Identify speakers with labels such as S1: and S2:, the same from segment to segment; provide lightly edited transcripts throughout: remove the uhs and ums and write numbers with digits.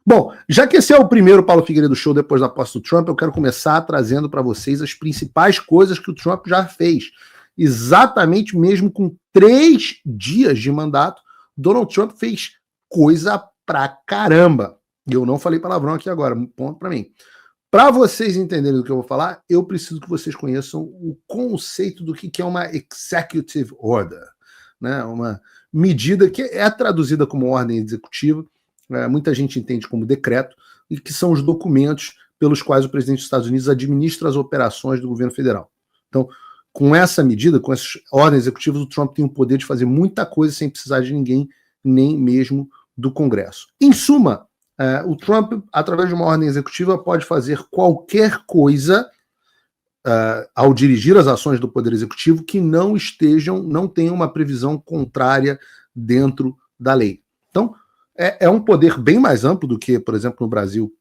S1: Bom, já que esse é o primeiro Paulo Figueiredo Show depois da posse do Trump, eu quero começar trazendo para vocês as principais coisas que o Trump já fez. Exatamente mesmo com 3 dias de mandato, Donald Trump fez coisa pra caramba. E eu não falei palavrão aqui agora, ponto para mim. Para vocês entenderem do que eu vou falar, eu preciso que vocês conheçam o conceito do que é uma executive order, né? Uma medida que é traduzida como ordem executiva, muita gente entende como decreto, e que são os documentos pelos quais o presidente dos Estados Unidos administra as operações do governo federal. Então, com essa medida, com essas ordens executivas, o Trump tem o poder de fazer muita coisa sem precisar de ninguém, nem mesmo do Congresso. Em suma, o Trump, através de uma ordem executiva, pode fazer qualquer coisa ao dirigir as ações do Poder Executivo que não tenham uma previsão contrária dentro da lei. Então, é um poder bem mais amplo do que, por exemplo, no Brasil,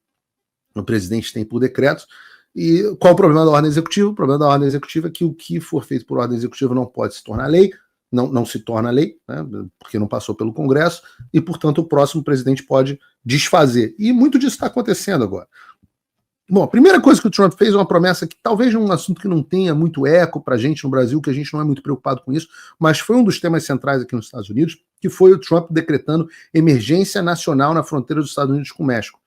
S1: o presidente tem por decretos. E qual o problema da ordem executiva? O problema da ordem executiva é que o que for feito por ordem executiva não pode se tornar lei, não se torna lei, né, porque não passou pelo Congresso, e, portanto, o próximo presidente pode desfazer. E muito disso está acontecendo agora. Bom, a primeira coisa que o Trump fez é uma promessa que talvez é um assunto que não tenha muito eco para a gente no Brasil, que a gente não é muito preocupado com isso, mas foi um dos temas centrais aqui nos Estados Unidos, que foi o Trump decretando emergência nacional na fronteira dos Estados Unidos com o México,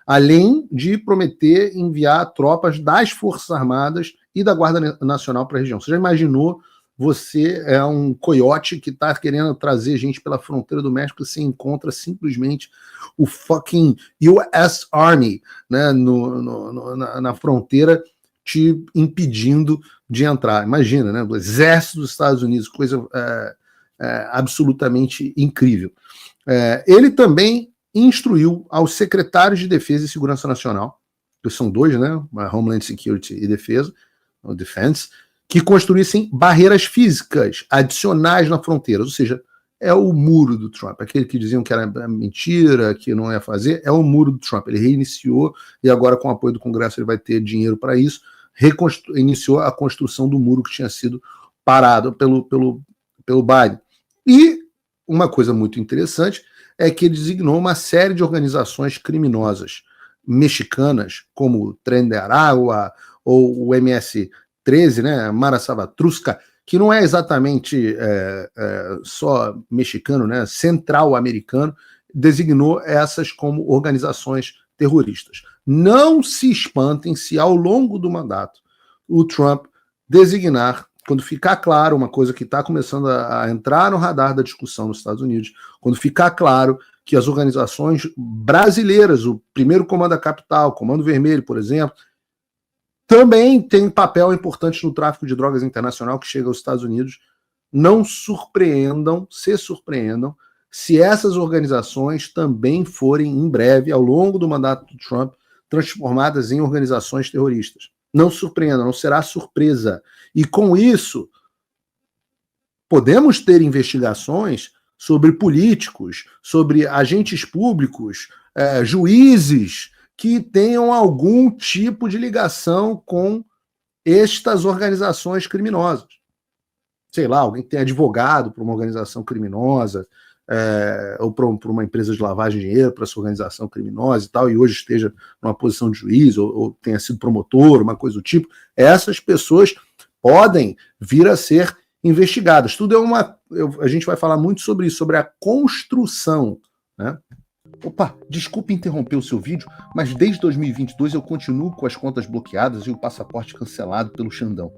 S1: além de prometer enviar tropas das Forças Armadas e da Guarda Nacional para a região. Você já imaginou? Você é um coiote que está querendo trazer gente pela fronteira do México e você encontra simplesmente o fucking US Army, né, na fronteira te impedindo de entrar. Imagina, né? O exército dos Estados Unidos, coisa absolutamente incrível. Ele também instruiu aos secretários de Defesa e Segurança Nacional, que são 2, né? Homeland Security e Defesa, o Defense, que construíssem barreiras físicas adicionais na fronteira, ou seja, é o muro do Trump, aquele que diziam que era mentira, que não ia fazer, é o muro do Trump. Ele reiniciou, e agora com o apoio do Congresso ele vai ter dinheiro para isso, iniciou a construção do muro que tinha sido parado pelo Biden. E uma coisa muito interessante é que ele designou uma série de organizações criminosas mexicanas, como o Tren de Aragua ou o MS-13, né, Mara Salvatrucha, que não é exatamente só mexicano, né, central-americano, designou essas como organizações terroristas. Não se espantem se ao longo do mandato o Trump designar, quando ficar claro, uma coisa que está começando a entrar no radar da discussão nos Estados Unidos, quando ficar claro que as organizações brasileiras, o primeiro Comando da Capital, Comando Vermelho, por exemplo, também tem papel importante no tráfico de drogas internacional que chega aos Estados Unidos. Não se surpreendam se essas organizações também forem, em breve, ao longo do mandato do Trump, transformadas em organizações terroristas. Não se surpreendam, não será surpresa. E com isso, podemos ter investigações sobre políticos, sobre agentes públicos, juízes, que tenham algum tipo de ligação com estas organizações criminosas. Sei lá, alguém que tenha advogado para uma organização criminosa, ou para uma empresa de lavagem de dinheiro, para essa organização criminosa e tal, e hoje esteja numa posição de juiz, ou tenha sido promotor, uma coisa do tipo, essas pessoas podem vir a ser investigadas. Tudo a gente vai falar muito sobre isso, sobre a construção, né? Opa, desculpe interromper o seu vídeo, mas desde 2022 eu continuo com as contas bloqueadas e o passaporte cancelado pelo Xandão.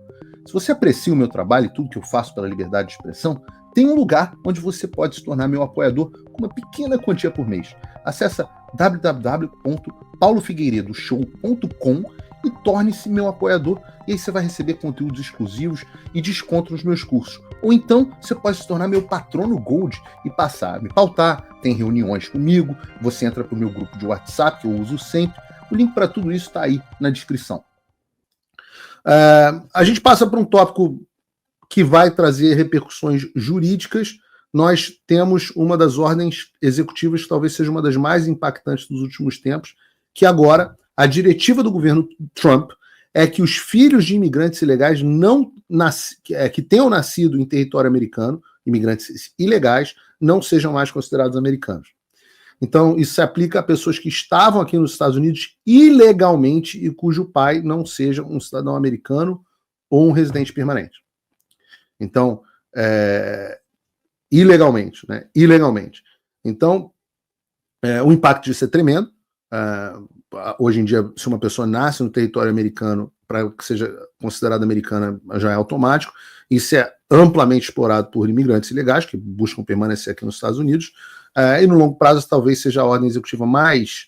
S1: Se você aprecia o meu trabalho e tudo que eu faço pela liberdade de expressão, tem um lugar onde você pode se tornar meu apoiador com uma pequena quantia por mês. Acesse www.paulofigueiredoshow.com e torne-se meu apoiador, e aí você vai receber conteúdos exclusivos e desconto nos meus cursos. Ou então você pode se tornar meu patrono Gold e passar a me pautar, tem reuniões comigo, você entra para o meu grupo de WhatsApp, que eu uso sempre. O link para tudo isso está aí na descrição. A gente passa para um tópico que vai trazer repercussões jurídicas. Nós temos uma das ordens executivas que talvez seja uma das mais impactantes dos últimos tempos, que agora a diretiva do governo Trump é que os filhos de imigrantes ilegais que tenham nascido em território americano, imigrantes ilegais, não sejam mais considerados americanos. Então, isso se aplica a pessoas que estavam aqui nos Estados Unidos ilegalmente e cujo pai não seja um cidadão americano ou um residente permanente. Então, ilegalmente, né? Ilegalmente. Então, o impacto disso é tremendo. Hoje em dia, se uma pessoa nasce no território americano, para que seja considerada americana, já é automático. Isso é amplamente explorado por imigrantes ilegais que buscam permanecer aqui nos Estados Unidos. E no longo prazo, talvez seja a ordem executiva mais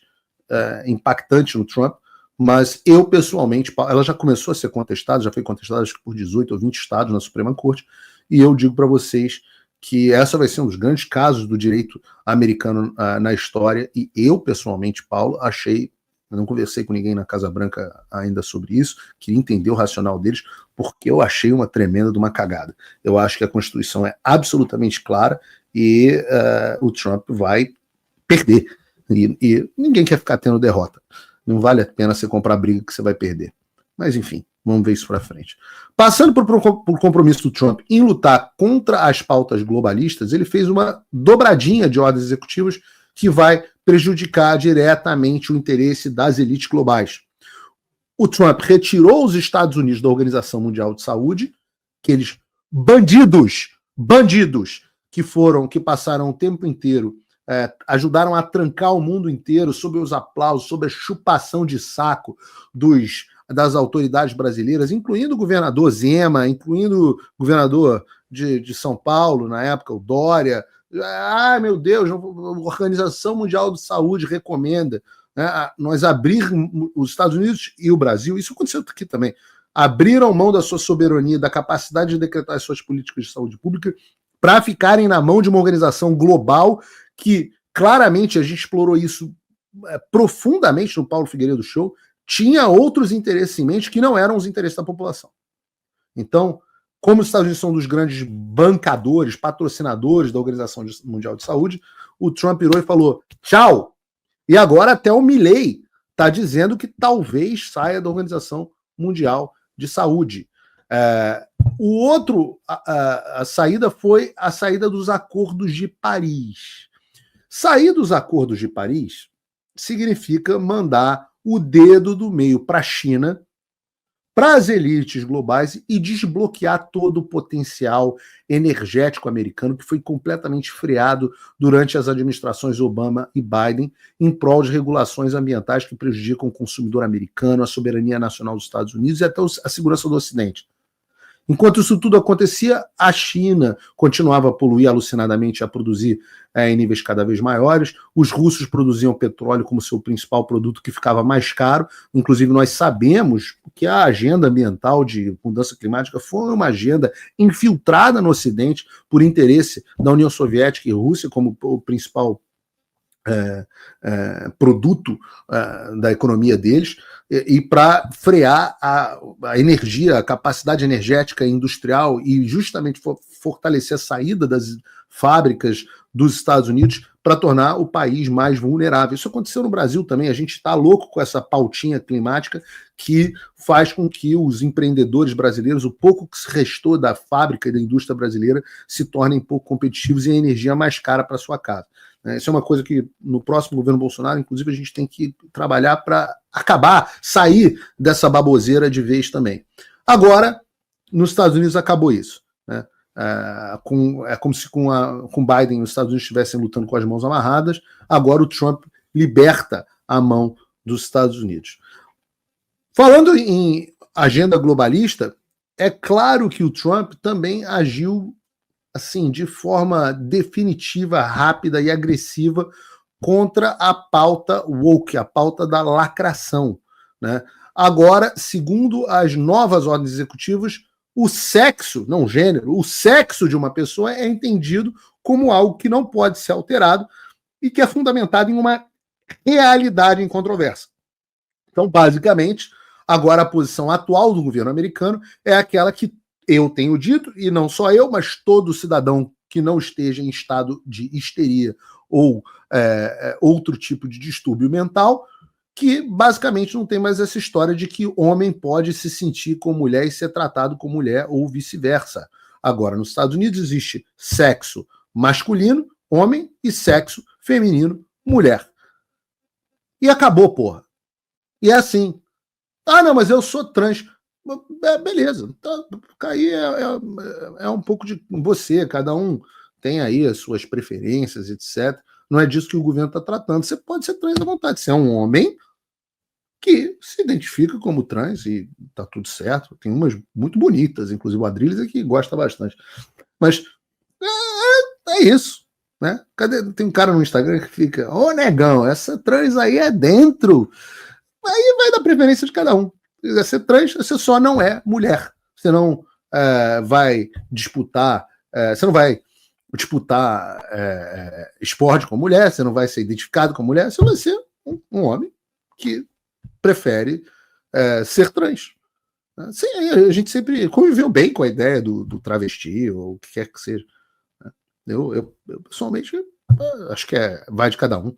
S1: impactante no Trump. Mas eu, pessoalmente, ela já começou a ser contestada, já foi contestada acho que por 18 ou 20 estados na Suprema Corte, e eu digo para vocês que essa vai ser um dos grandes casos do direito americano na história, e eu, pessoalmente, Paulo, eu não conversei com ninguém na Casa Branca ainda sobre isso, queria entender o racional deles, porque eu achei uma tremenda de uma cagada. Eu acho que a Constituição é absolutamente clara e o Trump vai perder, e ninguém quer ficar tendo derrota. Não vale a pena você comprar briga que você vai perder. Mas, enfim, vamos ver isso para frente. Passando por compromisso do Trump em lutar contra as pautas globalistas, ele fez uma dobradinha de ordens executivas que vai prejudicar diretamente o interesse das elites globais. O Trump retirou os Estados Unidos da Organização Mundial de Saúde, aqueles bandidos que passaram o tempo inteiro ajudaram a trancar o mundo inteiro sob os aplausos, sob a chupação de saco das autoridades brasileiras, incluindo o governador Zema, incluindo o governador de São Paulo, na época, o Dória. Ai, meu Deus, a Organização Mundial de Saúde recomenda nós abrirmos os Estados Unidos e o Brasil, isso aconteceu aqui também, abriram mão da sua soberania, da capacidade de decretar as suas políticas de saúde pública para ficarem na mão de uma organização global que claramente a gente explorou isso profundamente no Paulo Figueiredo Show, tinha outros interesses em mente que não eram os interesses da população. Então, como os Estados Unidos são um dos grandes bancadores, patrocinadores da Organização Mundial de Saúde, o Trump virou e falou, tchau! E agora até o Milley está dizendo que talvez saia da Organização Mundial de Saúde. A saída foi a saída dos Acordos de Paris. Sair dos Acordos de Paris significa mandar o dedo do meio para a China, para as elites globais e desbloquear todo o potencial energético americano que foi completamente freado durante as administrações Obama e Biden em prol de regulações ambientais que prejudicam o consumidor americano, a soberania nacional dos Estados Unidos e até a segurança do Ocidente. Enquanto isso tudo acontecia, a China continuava a poluir alucinadamente, a produzir em níveis cada vez maiores. Os russos produziam petróleo como seu principal produto, que ficava mais caro. Inclusive, nós sabemos que a agenda ambiental de mudança climática foi uma agenda infiltrada no Ocidente por interesse da União Soviética e Rússia como o principal produto da economia deles, e para frear a energia, a capacidade energética industrial e justamente fortalecer a saída das fábricas dos Estados Unidos para tornar o país mais vulnerável. Isso aconteceu no Brasil também. A gente está louco com essa pautinha climática que faz com que os empreendedores brasileiros, o pouco que se restou da fábrica e da indústria brasileira, se tornem pouco competitivos e a energia mais cara para sua casa. Isso é uma coisa que no próximo governo Bolsonaro, inclusive, a gente tem que trabalhar para sair dessa baboseira de vez também. Agora, nos Estados Unidos acabou isso. Né? É como se com Biden os Estados Unidos estivessem lutando com as mãos amarradas. Agora o Trump liberta a mão dos Estados Unidos. Falando em agenda globalista, é claro que o Trump também agiu assim, de forma definitiva, rápida e agressiva contra a pauta woke, a pauta da lacração. Né? Agora, segundo as novas ordens executivas, o sexo, não o gênero, o sexo de uma pessoa é entendido como algo que não pode ser alterado e que é fundamentado em uma realidade incontroversa. Então, basicamente, agora a posição atual do governo americano é aquela que eu tenho dito, e não só eu, mas todo cidadão que não esteja em estado de histeria ou outro tipo de distúrbio mental, que basicamente não tem mais essa história de que homem pode se sentir como mulher e ser tratado como mulher ou vice-versa. Agora, nos Estados Unidos existe sexo masculino, homem, e sexo feminino, mulher. E acabou, porra. E é assim. Ah, não, mas eu sou trans. Beleza. Tá, aí é um pouco de você. Cada um tem aí as suas preferências, etc. Não é disso que o governo está tratando. Você pode ser trans à vontade. Você é um homem que se identifica como trans e tá tudo certo. Tem umas muito bonitas, inclusive o Adriles é que gosta bastante. Mas é isso. Né? Tem um cara no Instagram que fica, ô negão, essa trans aí é dentro. Aí vai da preferência de cada um. Se quiser ser trans, você só não é mulher. Você não vai disputar, você não vai disputar esporte com mulher, você não vai ser identificado com mulher, você vai ser um homem que prefere ser trans. Sim, a gente sempre conviveu bem com a ideia do travesti, ou o que quer que seja. Eu pessoalmente, acho que vai de cada um.